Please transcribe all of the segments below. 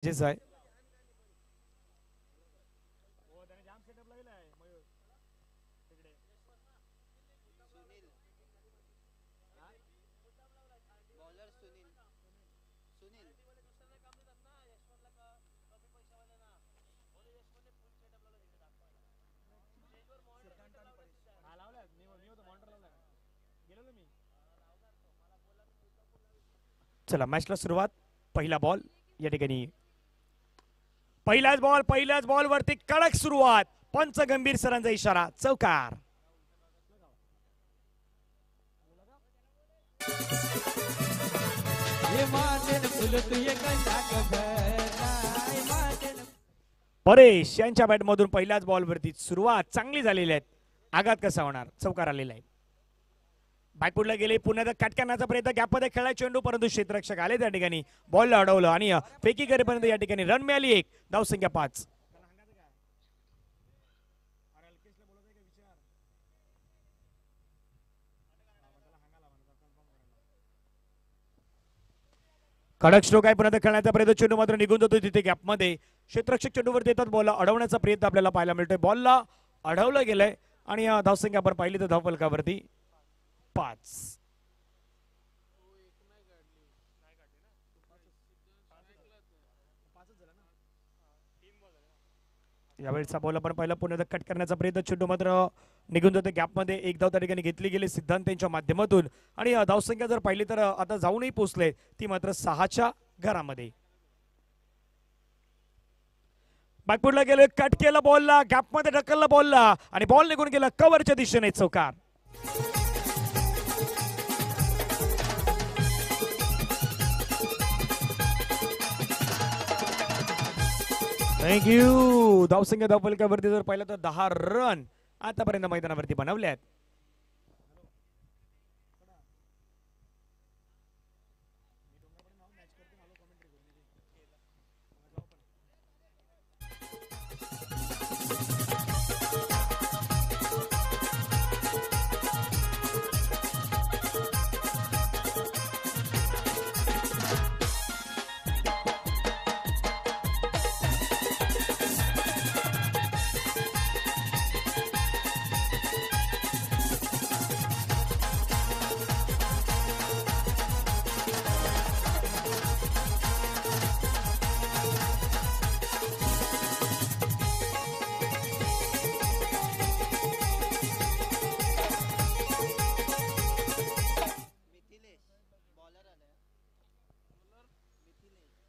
गरजेचं आहे. चला मॅचला सुरुवात. पहिला बॉल या ठिकाणी पहिल्याच बॉल वरती कडक सुरुवात. पंच गंभीर सरांचा इशारा चौकार. परेश यांच्या बॅट मधून पहिल्याच बॉल वरती सुरुवात चांगली झालेली आहे. आघात कसा होणार, चौकार आलेला आहे. बॅकफुटला गेले, पुन्हा काटकानाचा प्रयत्न गॅपमध्ये खेळला चेंडू, परंतु क्षेत्ररक्षक आले त्या ठिकाणी बॉलला अडवलं आणि फेकी करेपर्यंत या ठिकाणी रन मिळाली. एक धावसंख्या 5. कडक स्ट्रोक आहे, पुन्हा खेळण्याचा प्रयत्न, चेंडू मात्र निघून जातो तिथे गॅपमध्ये. क्षेत्ररक्षक चेंडूवर देतात, बॉलला अडवण्याचा प्रयत्न आपल्याला पाहायला मिळतोय. बॉलला अडवलं गेलंय आणि धावसंख्या आपण पाहिली तर धावफलकावरती 5. यावेळेचा बॉल आपण पाहिला, पुन्हा कट करण्याचा प्रयत्न, चेंडू मात्र निघून जातो गॅपमध्ये. एक धाव त्या ठिकाणी घेतली गेली सिद्धांत यांच्या माध्यमातून आणि धावसंख्या जर पाहिली तर आता जाऊनही पोहोचले ती मात्र 6च्या घरामध्ये. बॅकफुटला गेले, कट केलं बॉलला, गॅपमध्ये ढकललं बॉलला आणि बॉल निघून गेला कव्हरच्या दिशेने. चौकार. थँक्यू. धावसंख्या धावफलकावरती जर पाहिलं तर 10 रन आतापर्यंत मैदानावरती बनवले आहेत.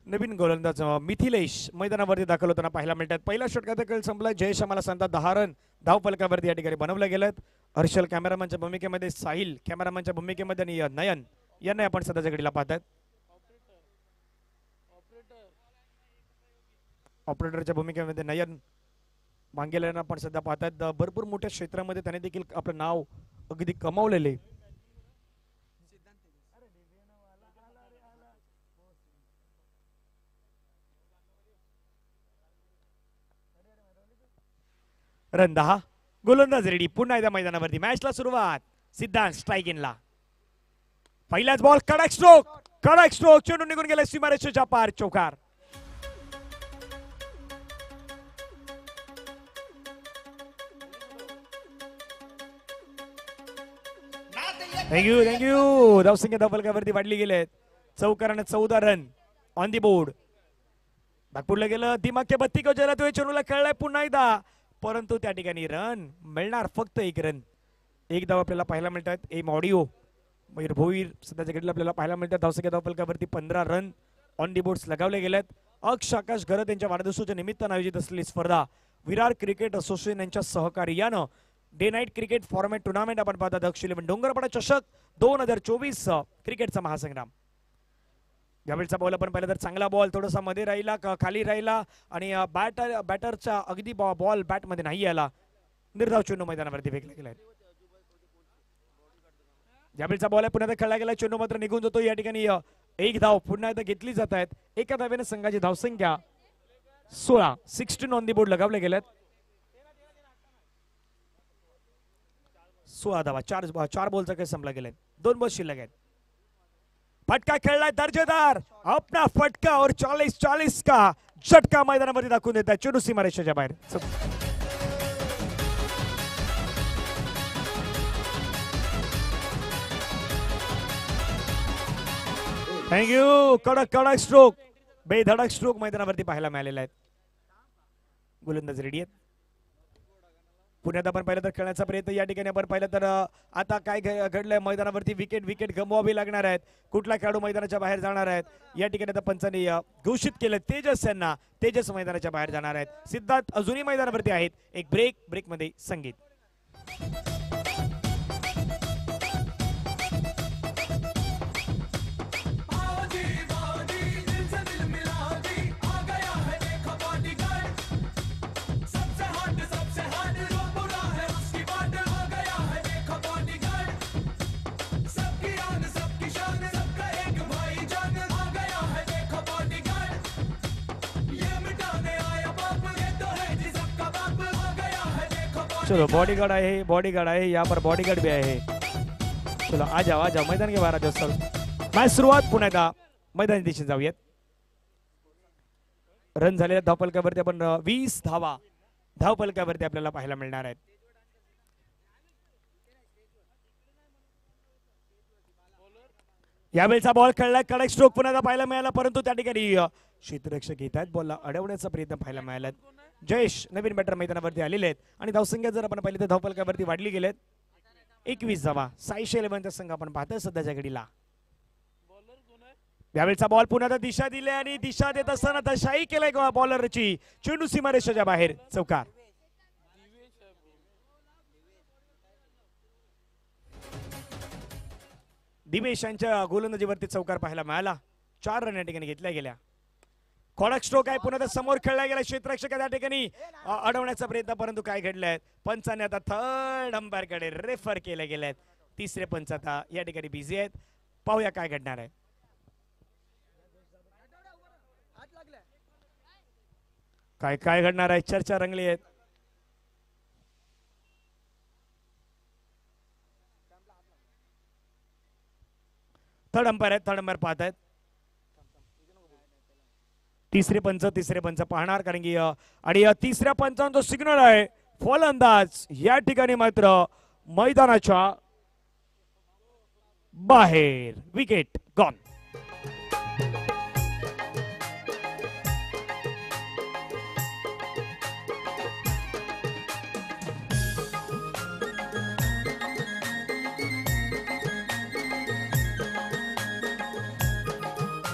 नवीन गोलंदाज मिथिलेश मैदानावरती दाखल होताना पाहायला मिळतात. पहिल्या षटकाचा खेळ संपला. जयेश आम्हाला सांगतात 10 रन धावफलकावरती या ठिकाणी बनवले गेलेत. हर्षल कॅमेरामॅनच्या भूमिकेमध्ये, साहिल कॅमेरामॅनच्या भूमिकेमध्ये आणि नयन यांना आपण सध्याच्या घडीला पाहतात. ऑपरेटरच्या भूमिकेमध्ये नयन मांगेला यांना आपण सध्या पाहतात. भरपूर मोठ्या क्षेत्रामध्ये त्याने देखील आपलं नाव अगदी कमावलेले. रन 10. गोलंदाज रेडी. पुन्हा एकदा मैदानावरती मॅचला सुरुवात. सिद्धांत स्ट्राईक इनला. पहिलाच बॉल, कडक स्ट्रोक, चेंडू निघून गेला सीमारेषेच्या पार. चौकार. थँक्यू. धावसंख्या धावफलकावरती वाढली गेले. चौकाराने 14 रन ऑन दी बोर्ड. बॅकफुटला गेलं, दिमाग के बत्ती को जला, तो चेंडूला खेळलाय पुन्हा एकदा, परंतु त्या ठिकाणी रन मिळणार फक्त 1 रन. एक धाव आपल्याला पाहायला मिळतात. एम ऑडिओ मयूर भोईर सध्याच्या घडीला आपल्याला पाहायला मिळतात. धावसंख्या धावफलकावरती 15 रन ऑन दी बोर्ड्स लगावले गेलेत. अक्ष आकाश घरत यांच्या वाढदिवसाच्या निमित्तानं आयोजित असलेली स्पर्धा विरार क्रिकेट असोसिएशन यांच्या सहकार्यानं day night cricket format tournament आपण पाहतात. अक्ष 11 डोंगरपाडा चषक 2024 क्रिकेटचा महासंग्राम. यावेळचा बॉल आपण पाहिलं तर चांगला बॉल, थोडासा मध्ये राहिला, खाली राहिला आणि बॅटरच्या अगदी बॉल बॅटमध्ये नाही आला. निर्धाव चेंडू मैदानावरती फेकला गेलाय. यावेळचा बॉल आहे, पुन्हा खेळला गेला, चेंडू मात्र निघून जातो. या ठिकाणी एक धाव पुन्हा एकदा घेतली जात आहेत. एका धावेने संघाची धावसंख्या 16 ऑन दी बोर्ड लगावले गेलेत. 16 धावा. 4 बॉलचा काही संपला गेलाय. 2 बॉल शिल्लक आहेत. फटका खेळलाय दर्जेदार, अपना फटका और 40-40 का झटका मैदानामध्ये दाखवून देत आहे चेंडू सीमारेषेच्या बाहेर. थँक्यू. कडक कडक स्ट्रोक, बेधडक स्ट्रोक मैदानावरती पाहायला मिळालेला आहेत. गोलंदाज रेडी आहेत. पुण्यात आपण पाहिलं तर खेळण्याचा प्रयत्न, या ठिकाणी आपण पाहिलं तर आता काय घडलंय मैदानावरती, विकेट गमवावी लागणार आहेत. कुठला खेळाडू मैदानाच्या बाहेर जाणार आहेत या ठिकाणी आता पंचांनी घोषित केलं. तेजस यांना, तेजस मैदानाच्या बाहेर जाणार आहेत. सिद्धार्थ अजूनही मैदानावरती आहेत. एक ब्रेक मध्ये संगीत. चलो बॉडीगार्ड आहे यहाँ पर बॉडीगार्ड भी आहे. चलो आ जाओ मैदान के बाहेर आ जाओ सर. मॅच सुरुवात पुन्हा मैदानी दिशेने जाऊयात. रन झालेल्या धावफलकावरती आपण 20 धावा धावफलकावरती आपल्याला पाहायला मिळणार आहेत. यावेळेचा बॉल खेळला, कडक स्ट्रोक पुन्हा पाहायला मिळाला, परंतु त्या ठिकाणी क्षेत्ररक्षक येत आहेत, बॉलला अडवण्याचा प्रयत्न पाहायला मिळाला. जयेश नवीन बॅटर मैदानावरती आलेले आहेत आणि धावसंख्या जर आपण पाहिली तर धावफलकावरती वाढली गेलेत 21 धावा. साईश 11चा संघ आपण पाहतोय सध्याच्या घडीला. यावेळेचा बॉल पुन्हा दिशा दिली आणि दिशा देत असताना दशाही केलाय बॉलरची. चेंडू सीमारेषेच्या बाहेर, चौकार. दिवेश यांच्या गोलंदाजीवरती चौकार पाहायला मिळाला. 4 रन या ठिकाणी घेतल्या गेल्या. कडक स्ट्रोक आहे, पुन्हा समोर खेळला गेला. क्षेत्ररक्षक त्या ठिकाणी अडवण्याचा प्रयत्न, परंतु काय घडलंय, पंचाने आता थर्ड अंपायर कडे रेफर केले गेलेत. तिसरे पंच आता या ठिकाणी बिझी आहेत. पाहूया काय घडणार आहे. काय घडणार आहे, चर्चा रंगली आहेत. थर्ड अंपायर पाहत आहेत. तिसरे पंच पाहणार, कारण की आणि तिसऱ्या पंचांचा सिग्नल आहे फलंदाज या ठिकाणी मात्र मैदानाच्या बाहेर. Wicket gone.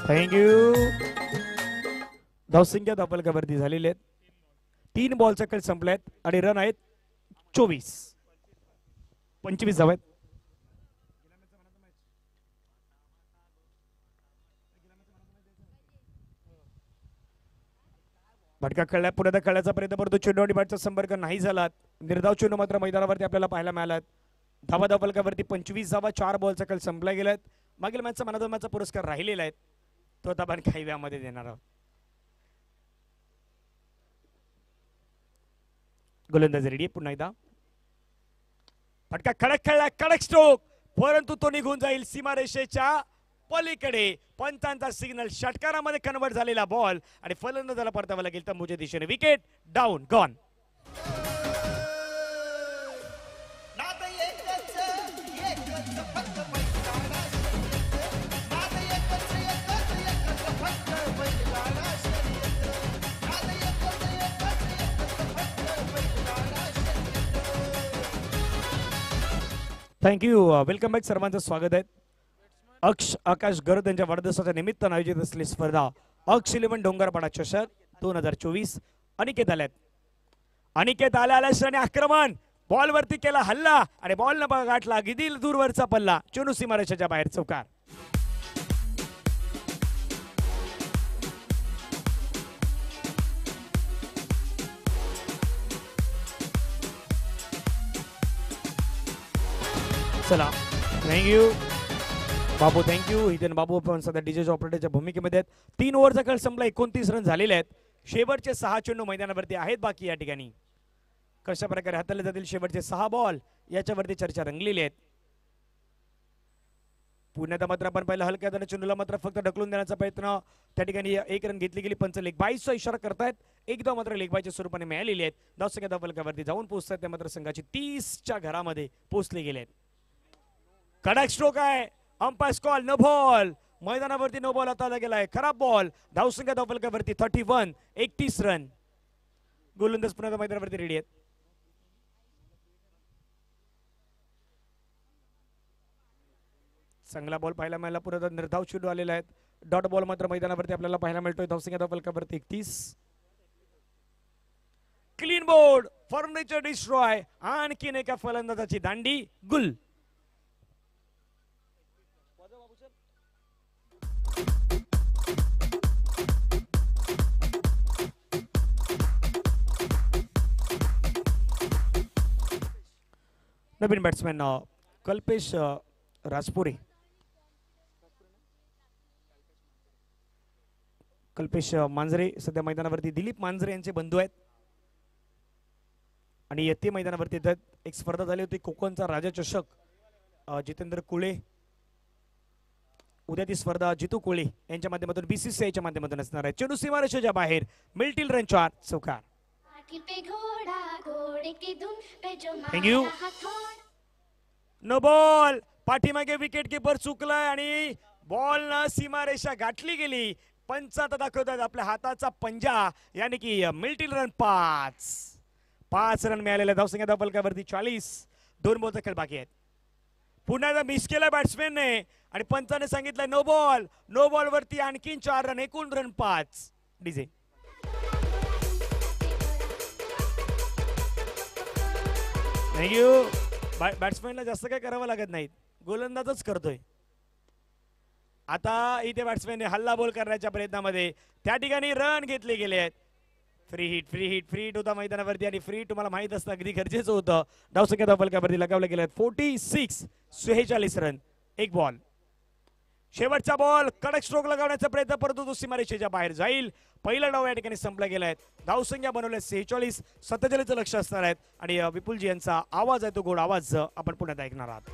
थँक्यू. धावसंख्या धावफलकावरती झालेले आहेत. 3 बॉलचा खेळ संपल्यात आणि रन आहेत 24. 25 धावा आहेत. फटका खेळला, पुन्हा खेळण्याचा प्रयत्न परंतु चेंडू आणि बॅटचा संपर्क नाही झाला. निर्धाव चेंडू मात्र मैदानावरती आपल्याला पाहायला मिळाला. धावा धावफलकावरती 25 धावा. 4 बॉलचा खेळ संपला गेलात. मागील मॅचचा मन ऑफ द मॅचचा पुरस्कार राहिलेला आहे, तो आता आपण काही वेळामध्ये देणार आहोत. गोलंदाज रेडी पुन्हा एकदा. फटका कडक खेळला, कडक स्ट्रोक, परंतु तो निघून जाईल सीमारेषेच्या पलीकडे. पंचांचा सिग्नल षटकारामध्ये कन्वर्ट झालेला बॉल आणि फलंदाजाला परतावा लागेल तंबूच्या दिशेने. Wicket down, gone. Thank you. Welcome back. सर्वांचं स्वागत आहे. अक्ष आकाश गरद यांच्या वाढदिवसाच्या निमित्तानं आयोजित असलेली स्पर्धा अक्ष 11 डोंगरपाडा चषक 2024 अनिकेत आल्यात. अनिकेत आल्या श्रेणी आक्रमण, बॉल वरती केला हल्ला आणि बॉल न गाठला गिदिल दूरवरचा पल्ला. चेंडू सीमारेषेच्या बाहेर, चौकार. चला, थँक्यू बाबू. थँक्यू हितेन बाबू. पण सध्या डीजे ऑपरेटरच्या भूमिकेमध्ये आहेत. 3 ओव्हरचा खेळ संपला. 29 रन झालेले आहेत. शेवटचे 6 चेंडू मैदानावरती आहेत बाकी. या ठिकाणी कशा प्रकारे हाताळले जातील शेवटचे 6 बॉल याच्यावरती चर्चा रंगलेली आहेत. पुण्यात मात्र आपण पाहिलं हलक्या हाताने चेंडूला मात्र फक्त ढकलून देण्याचा प्रयत्न त्या ठिकाणी 1 रन घेतली गेली. पंच लेग बाईचा इशारा करतायत. एकदा मात्र लेग बायच्या स्वरूपाने मिळालेली आहेत. धावसंख्या धावफलकावरती जाऊन पोहोचतात ते मात्र संघाची 30च्या घरामध्ये पोहोचले गेले आहेत. कडक स्ट्रोक आहे. Umpire call no ball. मैदानावरती नो बॉल आता गेलाय. खराब बॉल. धावसंख्या धावफलकावरती 31 31 रन. गोलंदाज पुन्हा मैदानावरती रेडी आहेत. चांगला बॉल पाहायला मिळाला. पुन्हा निर्धाव चेंडू आलेला आहेत. डॉट बॉल मात्र मैदानावरती आपल्याला पाहायला मिळतोय. धावसंख्या धावफलकावरती 31. Clean board. Furniture destroy. आणखीन एका फलंदाजाची दांडी गुल. नवीन बॅट्समॅन कल्पेश राजपुरे. कल्पेश मांजरे सध्या मैदानावरती. दिलीप मांजरे यांचे बंधू आहेत आणि येथे मैदानावरती एक स्पर्धा झाली होती कोकणचा राजा चषक. जितेंद्र कुळे. उद्या ती स्पर्धा जितू कुळे यांच्या माध्यमातून बीसीसीआयच्या माध्यमातून असणार आहे. चेंडू सीमारेषेच्या बाहेर. मिल्टिल रन 4 चौकार. थँक्यू. No ball. पाठीमागे विकेट किपर चुकलाय आणि बॉल न सीमारेषा गाठली गेली. पंच आता दाखवतात आपल्या हाताचा पंजा. यानी की मिल्टिल रन 5 रन मिळालेल्या. धावसंख्या धावफलकावरती 40. 2 बॉलचा खेळ बाकी आहेत. पुन्हा एकदा मिस केला बॅट्समॅनने आणि पंचाने सांगितलं नो बॉल. नो बॉल वरती आणखीन 4 रन. एकूण रन 5. डीजे. थँक्यू. बॅट्समॅनला जास्त काय करावं लागत नाही. गोलंदाजच करतोय. आता इथे बॅट्समॅनने हल्ला बोल करण्याच्या प्रयत्नामध्ये त्या ठिकाणी रन घेतले गेले आहेत. फ्री हिट होता मैदानावरती आणि फ्री हिट तुम्हाला माहित असतं अगदी गरजेचं होतं. धावसंख्या धावफलकावरती लगावले गेले आहेत 46. 46 रन. 1 बॉल. शेवटचा बॉल. कडक स्ट्रोक लगावण्याचा प्रयत्न परंतु तो सीमारेषेच्या बाहेर जाईल. पहिला डाव या ठिकाणी संपला गेलाय. धावसंख्या बनवल्या 46. 47चं लक्ष असणार आहेत आणि विपुलजी यांचा आवाज आहे तो गोड आवाज आपण पुण्यात ऐकणार आहात.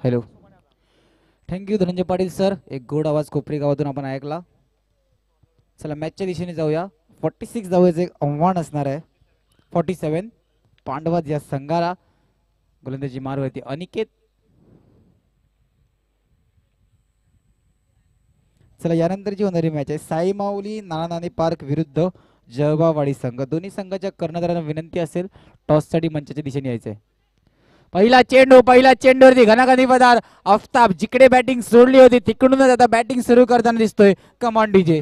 Hello. Thank you Dhananjay Patil sir. एक गोड आवाज कोपरी गावातून आपण ऐकला. चला मॅचच्या दिशेने जाऊया. 46 धावेचे एक आव्हान असणार आहे. 47 पांडवात या संघाला. गोलंदाजी मारवरती अनिकेत. चला यानंतरची होणारी मॅच आहे साई माऊली नानानानी पार्क विरुद्ध जळगाववाडी संघ. दोन्ही संघाच्या कर्णधारांना विनंती असेल टॉससाठी मंचाच्या दिशेने यायचंय. पहिला चेंडूवरती घनाघनी पदार. आफताब जिकडे बॅटिंग सोडली होती तिकडूनच आता बॅटिंग सुरू करताना दिसतोय. कमान डीजे.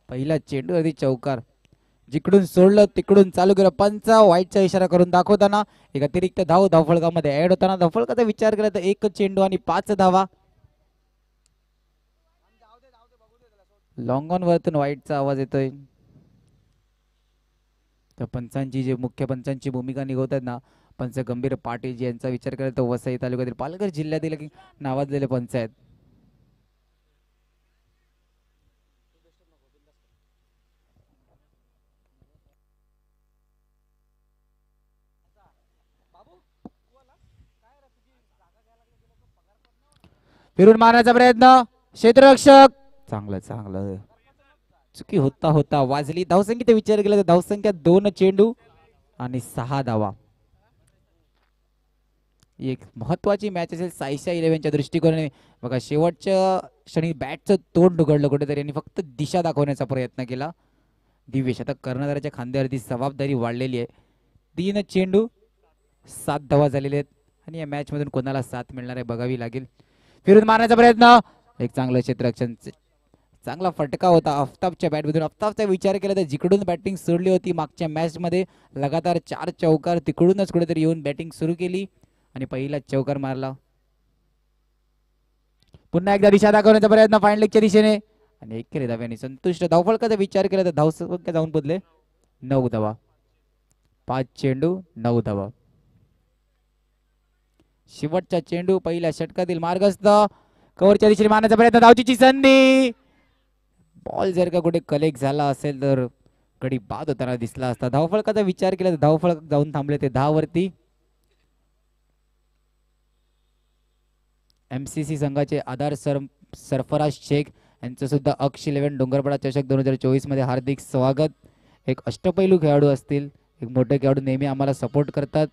पहिला चेंडूवरती चौकार. जिकडून सोडलं तिकडून चालू केलं. पंच वाईटचा इशारा करून दाखवताना एक अतिरिक्त धाव धावफलकामध्ये ऍड होताना. धावफलकाचा विचार केला तर 1 चेंडू आणि 5 धावा. लॉंग ऑन वरतून वाईटचा आवाज येतोय. तर पंचांची जे मुख्य पंचांची भूमिका निभवतात ना पंच गंभीर पाटील जी यांचा विचार केला तर वसई तालुक्यातील पालघर जिल्ह्यातील एक नावाजलेले पंच आहेत. फिरून मारण्याचा प्रयत्न क्षेत्ररक्षक चांगलं चांगलं चुकी होता होता वाजली. धावसंख्येचा विचार केला तर धावसंख्या 2 चेंडू आणि 6 धावा. एक महत्वाची मॅच असेल साईशा 11च्या दृष्टिकोनाने. बघा शेवटच्या क्षणी बॅटचं तोंड उघडलं कुठेतरी आणि फक्त दिशा दाखवण्याचा प्रयत्न केला. दिव्य शतक कर्णधाराच्या खांद्यावरती जबाबदारी वाढलेली आहे. 3 चेंडू 7 धावा झालेले आहेत आणि या मॅच मधून कोणाला साथ मिळणार आहे बघावी लागेल. फिरून मारण्याचा प्रयत्न एक चांगलं क्षेत्ररक्षण चांगला फटका होता आफताबच्या बॅटमधून. आफताबचा विचार केला तर जिकडून बॅटिंग सोडली होती मागच्या मॅच मध्ये लगातार 4 चौकार तिकडूनच कुठेतरी येऊन बॅटिंग सुरू केली आणि पहिला चौकार मारला. पुन्हा एकदा दिशा दाखवण्याचा प्रयत्न फाईन लेगच्या दिशेने आणि 1 केले धाव्यांनी संतुष्ट. धावफलकाचा विचार केला तर धावसंख्या जाऊन बदले 9 धावा. 5 चेंडू 9 धावा. शेवटचा चेंडू पहिल्या षटकातील मार्गस्थ कव्हरच्या दिशेने मारण्याचा प्रयत्न. धावचीची संधी. बॉल जर का कुठे कलेक्ट झाला असेल तर गडी बाद होताना दिसला असता. धावफलकाचा विचार केला तर धावफलक जाऊन थांबले ते 10 वरती. MCC संघाचे आधार सरफराज शेख यांचं सुद्धा अक्ष 11 डोंगरपाडा चषक 2024 मध्ये हार्दिक स्वागत. एक अष्टपैलू खेळाडू असतील, एक मोठे खेळाडू नेहमी आम्हाला सपोर्ट करतात.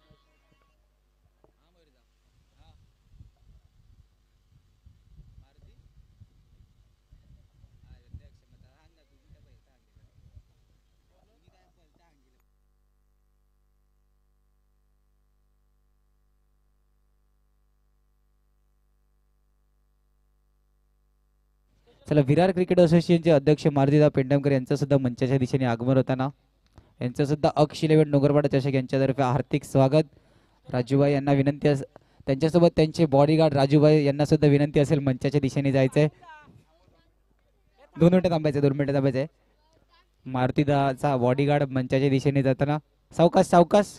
चला विरार क्रिकेट असोसिएशनचे अध्यक्ष मारुतीदा पेंडमकर यांचं सुद्धा मंचाच्या दिशेने आगमन होताना यांचं सुद्धा अक्ष 11 डोंगरपाडा चषक यांच्यातर्फे हार्दिक स्वागत. राजूभाई यांना विनंती त्यांच्यासोबत त्यांचे बॉडीगार्ड राजूभाई यांना सुद्धा विनंती असेल मंचाच्या दिशेने जायचंय. 2 मिनिटं थांबायचे 2 मिनिटं थांबायचे. मारुतीदाचा बॉडीगार्ड मंचाच्या दिशेने जाताना सावकाश सावकाश.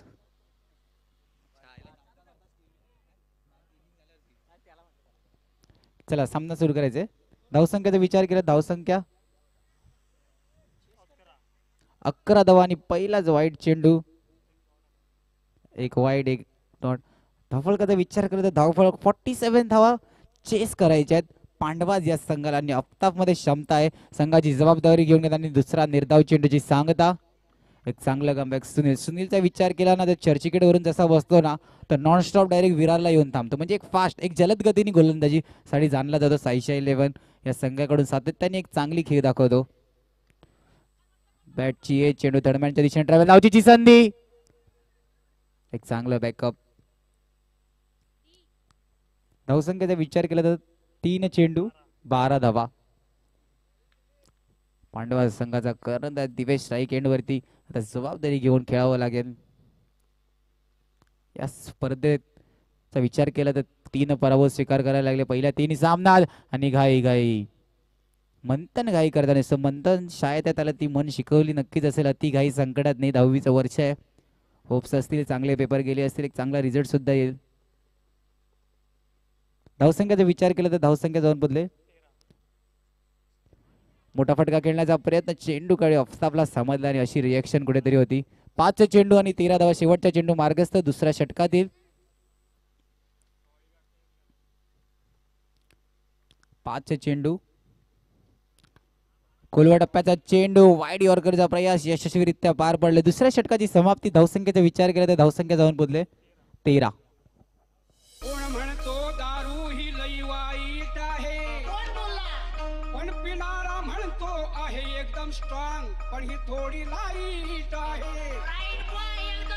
चला सामना सुरू करायचे. धावसंख्येचा विचार केला धावसंख्या 11 धावा आणि पहिलाच वाईट चेंडू. एक वाईट एक नॉट. धावफलकाचा विचार केला तर धावफलक 47 धावा चेस करायच्या आहेत. पांडवाज या संघाला आणि आफताब मध्ये क्षमता आहे. संघाची जबाबदारी घेऊन घेताना दुसरा निर्धाव चेंडूची सांगता. एक चांगलं कमबॅक सुनीलचा विचार केला ना तर चर्चविकेट वरून जसा बसतो ना तर नॉनस्टॉप डायरेक्ट विरारला येऊन थांबतो. म्हणजे एक फास्ट एक जलद गतीने गोलंदाजी साठी जाणला जातो. साईशा 11 या संघाकडून सातत्याने एक चांगली खेळ दाखवतो. बॅटची ए चेंडू दरम्यानच्या दिशेने ट्रॅव्हल. धावचीची संधी. एक चांगलं बॅकअप. धावसंख्येचा विचार केला तर 3 चेंडू 12 धावा. पांडवा संघाचा कर्णधार दिवेश स्ट्राईक एंड वरती आता जबाबदारी घेऊन खेळावं लागेल. या स्पर्धेचा विचार केला तर 3 पराभव स्वीकार करायला लागले पहिल्या 3 सामन्यात आणि घाई मंथन घाई करताना मंथन शाळेत त्याला ती मन शिकवली नक्कीच असेल. अति घाई संकटात नाही. 10वीचं वर्ष आहे. होप्स असतील चांगले पेपर गेले असतील एक चांगला रिझल्ट सुद्धा येईल. धावसंख्येचा विचार केला तर धावसंख्या जाऊन बदले. मोठा फटका खेळण्याचा प्रयत्न चेंडूकडे आफताबला समजला आणि अशी रिएक्शन कुठेतरी होती. 5 चेंडू आणि 13 धावा. शेवटचा चेंडू मार्गस्थ दुसऱ्या षटकातील. 5 चेंडू कोलवा टप्प्याचा चेंडू वाईड यॉर्करचा प्रयास यशस्वीरित्या पार पडले. दुसऱ्या षटकाची समाप्ती. धावसंख्येचा विचार केला तर धावसंख्या जाऊन बदले 13. पण ही थोडी लाईट आहे.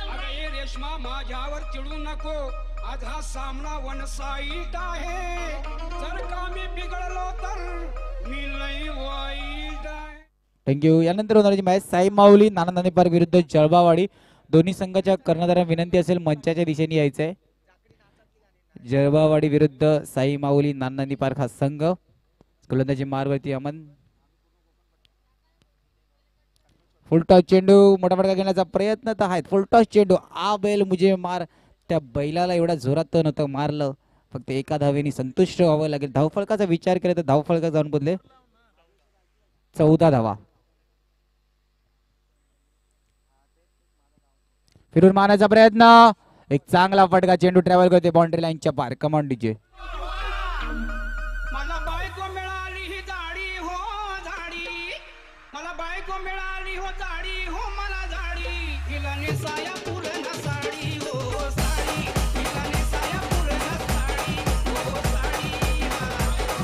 अरे रेशमा माझ्यावर चिडू नको. आज हा सामना वन साईट आहे. जर का मी बिघडलो तर मी लई वाईट आहे. थँक्यू. यानंतर होणारी मॅच साई माऊली नाना पार्क विरुद्ध जळबावाडी. दोन्ही संघाच्या कर्णधारांना विनंती असेल मंचाच्या दिशेने यायचंय. जळबावाडी विरुद्ध साई माऊली नाना पार्क हा संघ. गोलंदाजी मारवरती अमन. फुलटॉस चेंडू मोठा फटका घेण्याचा प्रयत्न तर आहेत. फुलटॉस चेंडू आ बैल मुझे मार त्या बैलाला एवढा जोरात तर नव्हतं मारलं, फक्त एका धावेने संतुष्ट व्हावं लागेल. धावफलकाचा विचार केला तर धावफलका जाऊन बोलले 14 धावा. फिरून मारण्याचा प्रयत्न, एक चांगला फटका, चेंडू ट्रॅव्हल करते बाउंड्री लाईनच्या पार. Command DJ. मला बायको मिळाली ही जाडी हो झाडी, मला बायको मिळाली हो जाडी हो मला जाडी, हिला नेसाया पूर्ण साडी हो साडी, हिला नेसाया पूर्ण साडी हो साडी.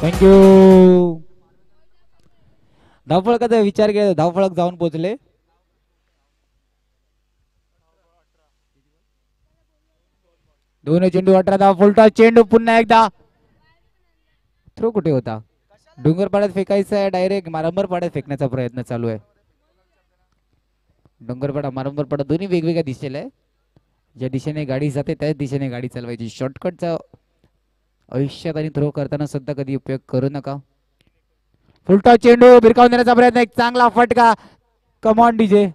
थँक्यू. धावफलकाचा विचार केला, धावफलक जाऊन पोहोचले. दोन चेंडू 18 धावा. फुलटा चेंडू पुन्हा एकदा. थ्रो कुठे होता? डोंगरपाड्यात फेकायचा आहे, डायरेक्ट मारंबरपाड्यात फेकण्याचा प्रयत्न चालू आहे. डोंगरपाडा मारंबरपाडा दोन्ही वेगवेगळ्या दिशेला आहे. ज्या दिशेने गाडी जाते त्याच दिशेने गाडी चालवायची. शॉर्टकटचा आयुष्यात आणि थ्रो करताना सुद्धा कधी उपयोग करू नका. फुलटा चेंडू भिरकावून देण्याचा प्रयत्न, एक चांगला फटका. Come on DJ.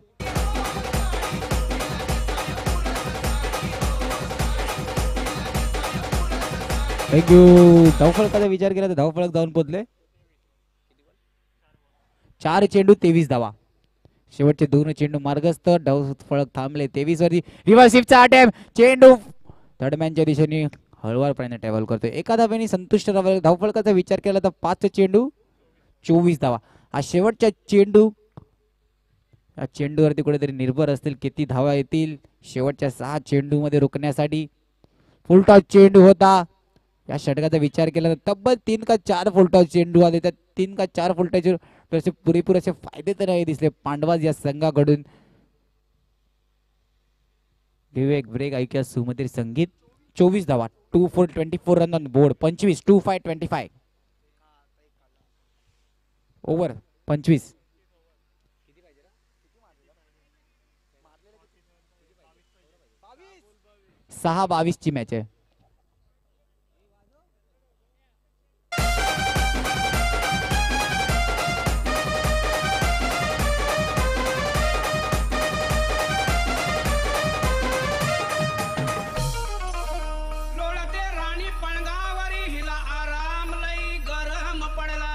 थँक्यू. धावफलकाचा विचार केला तर धावफलक जाऊन पोहोचले. 4 चेंडू 23 धावा. शेवटचे 2 चेंडू मार्गस्थ, धावफलक थांबले 23 वरती. रिव्हर्सिव्हचा अटेम्प्ट, चेंडू दरम्यानच्या दिशेने हळूवारपणे ट्रॅव्हल करतोय. एका धावेने संतुष्ट राहावे. धावफलकाचा विचार केला तर 5 चेंडू 24 धावा. हा शेवटचा चेंडू, या चेंडूवरती कुठेतरी निर्भर असतील किती धावा येतील शेवटच्या 6 चेंडू मध्ये रोखण्यासाठी. फुलटॉस चेंडू होता. या षटकाचा विचार केला तर तब्बल 3 का 4 फुलटॉस चेंडू आले. त्या 3 का 4 फुलटॉसचे पुरेपूर असे फायदे तर नाही दिसले पांडवाज या संघाकडून. घेऊया एक ब्रेक, ऐकूया सुमधुर संगीत. 24 धावा, 2 for 24 run on board. 25 2 5 25 over 25. 6-22 ची मॅच आहे. लोळते राणी पणगावरी, हिला आराम लई गरम पडला,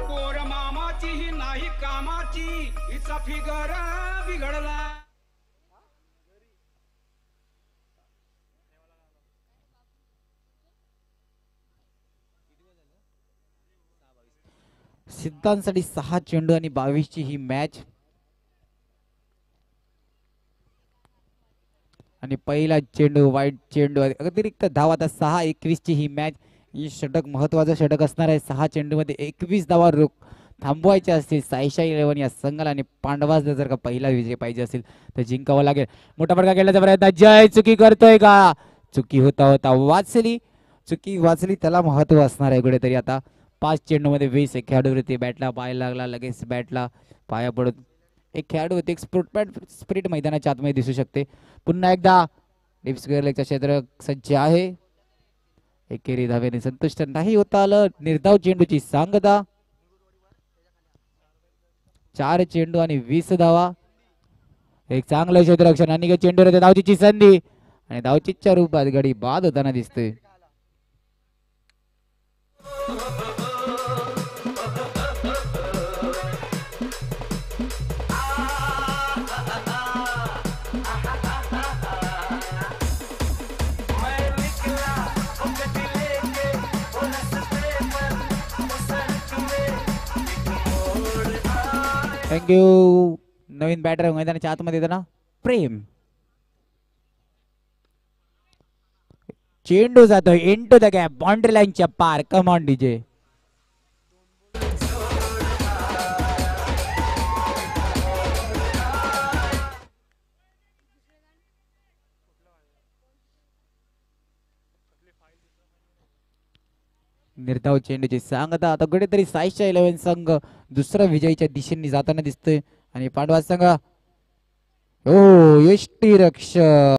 पोर मामाची ही नाही कामाची, हिचा फिगर बिघडला. सिद्धांसाठी 6 चेंडू आणि 22 ची ही मॅच. आणि पहिला चेंडू वाईट चेंडू, अतिरिक्त धावा. आता 6-21 ची ही मॅच. ही षटक महत्वाचं षटक असणार आहे. 6 चेंडू मध्ये 21 धावा थांबवायचे असतील साईशाई 11 या संघाला. आणि पांडवासला जर का पहिला विजय पाहिजे असेल तर जिंकावं लागेल. मोठा फटका खेळण्याचा प्रयत्न, जय चुकी करतोय का? चुकी होता वाचली, चुकी वाचली, त्याला महत्व असणार आहे कुठेतरी. आता 5 चेंडू मध्ये 20. एक खेळाडू बॅटला पाय लागला, लगेच बॅटला पाया पडत. एक खेळाडू होते, एक स्प्रिट मैदानाच्या आतमध्ये दिसू शकते. पुन्हा एकदा डीप स्क्वेअर लेगचं क्षेत्र सज्ज आहे. एकेरी धावेने संतुष्ट नाही होता आलं. निर्धाव चेंडूची सांगता. 4 चेंडू आणि 20 धावा. एक चांगलं क्षेत्ररक्षण आणि चेंडूवर धावचीची संधी आणि धावचीच्या रूपात गडी बाद होताना दिसतोय. थँक्यू. नवीन बॅटर मैदानाच्या आतमध्ये येताना प्रेम. चेंडू जातोय इनटू द गॅप, बाउंड्री लाईनच्या पार. Come on DJ. निर्धाव चेंडूची सांगता. आता कुठेतरी साईच्या 11 संघ दुसरा विजयीच्या दिशेने जाताना दिसतोय. आणि पांडवा संघ हो यष्टी रक्षक